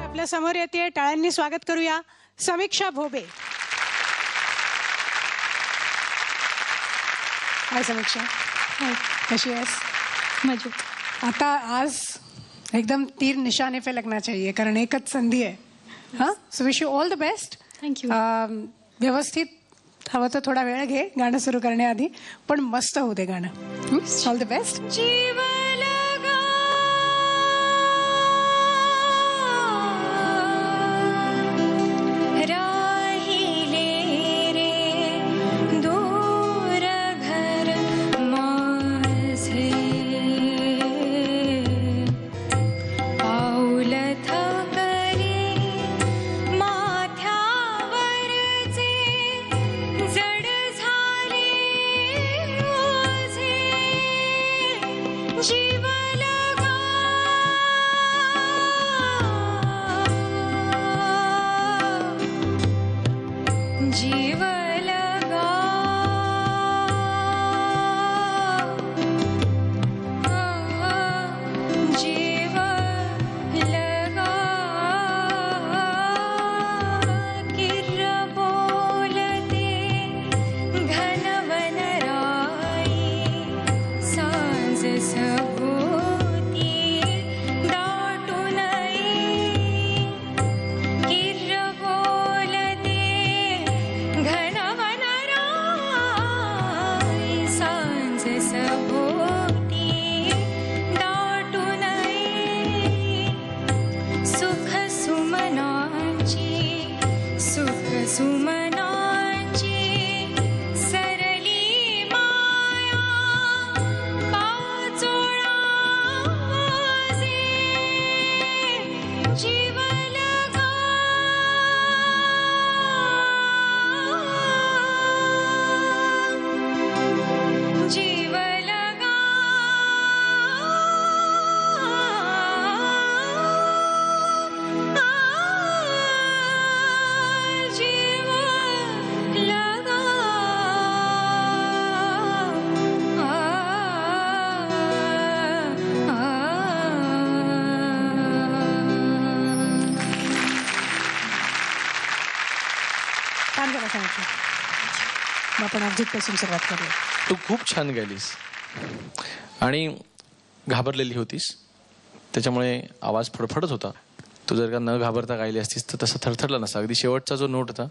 आपल्या समोर येते, टाळ्यांनी स्वागत करूया समीक्षा भोबे. हाय समीक्षा. हाय, कशी आहेस? मजेत. आता आज एकदम तीर निशाने पे लगना चाहिए, कारण एकच संधी आहे. हां, so wish you all the best. Thank you. व्यवस्थित हवं तर थोडा वेळ घे गाणं सुरू करण्याआधी, पण मस्त होऊ दे गाणं. All the best. आपण अजितपासून सुरुवात करूया. तू खूप छान गायलीस आणि घाबरलेली होतीस, त्याच्यामुळे आवाज फडफडत होता. तू जर का न घाबरता गायली असतीस तर तसं थरथरला नसता. अगदी शेवटचा जो नोट होता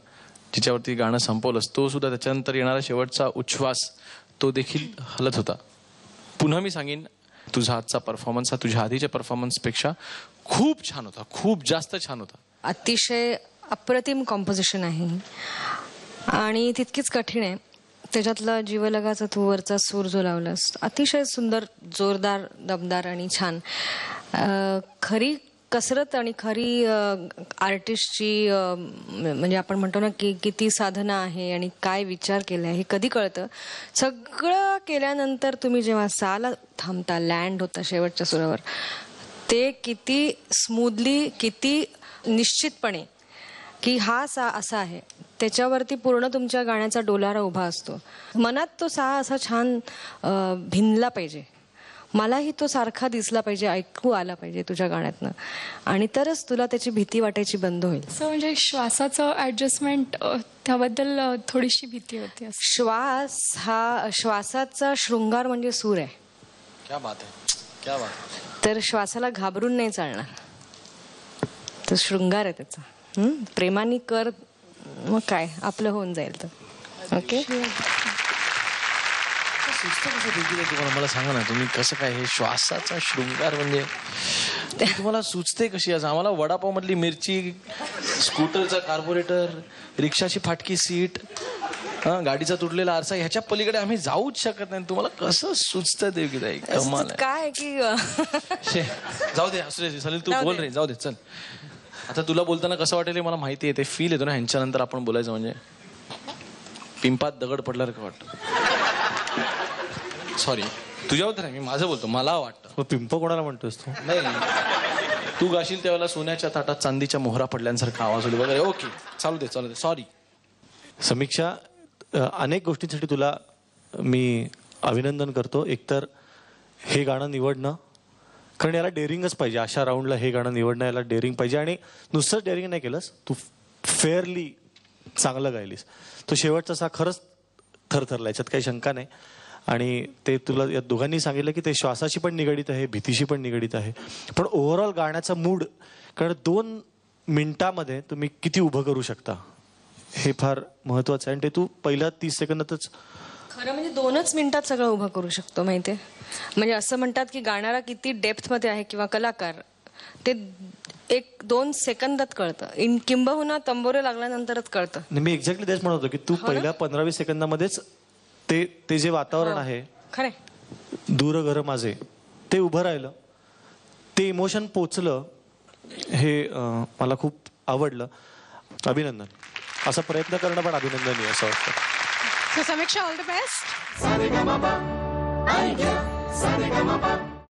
जिच्यावरती गाणं संपवलंस, तो सुद्धा त्याच्यानंतर येणारा शेवटचा उच्छ्वास तो देखील हलत होता. पुन्हा मी सांगेन, तुझा आजचा परफॉर्मन्स हा तुझ्या आधीच्या परफॉर्मन्सपेक्षा खूप छान होता, खूप जास्त छान होता. अतिशय अप्रतिम कॉम्पोजिशन आहे आणि तितकीच कठीण आहे. त्याच्यातला जीवलगाचा तू वरचा सूर जो लावलास, अतिशय सुंदर, जोरदार, दमदार आणि छान. खरी कसरत आणि खरी आर्टिस्टची म्हणजे आपण म्हणतो ना की किती साधना आहे आणि काय विचार केला आहे हे कधी कळतं. सगळं केल्यानंतर तुम्ही जेव्हा साला थांबता, लँड होता शेवटच्या सुरावर, ते किती स्मूथली, किती निश्चितपणे की हा सा असा आहे, त्याच्यावरती पूर्ण तुमच्या गाण्याचा डोलारा उभा असतो. मनात तो सा असा छान भिनला पाहिजे. मलाही तो सारखा दिसला पाहिजे, ऐकू आला पाहिजे तुझ्या गाण्यातनं, आणि तरच तुला त्याची भीती वाटायची बंद होईल. सो म्हणजे श्वासाचं ऍडजस्टमेंट, त्याबद्दल थोडीशी भीती होती. श्वास हा, श्वासाचा शृंगार म्हणजे सूर आहे. क्या बात आहे, क्या बात आहे. तर श्वासाला घाबरून नाही चालणार, तर शृंगार आहे त्याचा. प्रेमाने कर, मग काय आपलं होऊन जाईल. तर ओके, तुम्हाला मला सांगा ना, तुम्ही कसं काय हे श्वासाचा शृंगार म्हणजे तुम्हाला सुचते कशी? असं आम्हाला वडापाव मधली मिरची, स्कूटरचा कार्बोरेटर, रिक्षाची फाटकी सीट, गाडीचा तुटलेला आरसा, ह्याच्या पलीकडे आम्ही जाऊच शकत नाही. तुम्हाला कसं सुचतं देवगीताई? कमाल आहे. काय की जाऊ दे, असू दे सलील, तू बोल रे, जाऊ दे, चल. आता तुला बोलताना कसं वाटेल मला माहिती आहे, ते फील येतो ना ह्यांच्यानंतर आपण बोलायचं म्हणजे पिंपात दगड पडल्यासारखं वाटतं. सॉरी, तुझ्याबद्दल नाही, मी माझं बोलतो, मला वाटतं. पिंप कोणाला म्हणतोस तू? नाही, तू गाशील त्यावेळेला सोन्याच्या ताटात चांदीच्या मोहरा पडल्यासारखा आवाज होईल वगैरे. ओके, चालू दे, सॉरी. समीक्षा, अनेक गोष्टींसाठी तुला मी अभिनंदन करतो. एकतर हे गाणं निवडणं, कारण याला डेअरिंगच पाहिजे, अशा राऊंडला हे गाणं निवडणं याला डेअरिंग पाहिजे. आणि नुसतंच डेअरिंग नाही केलंस तू, फेअरली चांगलं गायलीस. तो शेवटचा असा खरंच थरथरला, याच्यात काही शंका नाही. आणि ते तुला या दोघांनी सांगितलं की ते श्वासाशी पण निगडीत आहे, भीतीशी पण निगडीत आहे. पण ओव्हरऑल गाण्याचा मूड, कारण 2 मिनिटामध्ये तुम्ही किती उभं करू शकता हे फार महत्वाचं आहे. आणि ते तू पहिल्या 30 सेकंदातच. खरं म्हणजे 2च मिनिटात सगळं उभं करू शकतो माहितीये. म्हणजे असं म्हणतात की गाणारा किती डेप्थमध्ये आहे किंवा कलाकार, ते 1-2 सेकंदात कळतं. किंबहुना तंबोरे लागल्यानंतरच कळतं. मी एक्झॅक्टली तेच म्हणत होतो की तू पहिल्या 15-20 सेकंदामध्येच ते जे वातावरण आहे, खरंय. दूर घर माझे, ते उभं राहिलं, ते इमोशन पोचलं, हे मला खूप आवडलं. अभिनंदन. असा प्रयत्न करणं पण अभिनंदनीय असं वाटतं. So Samiksha, all the best.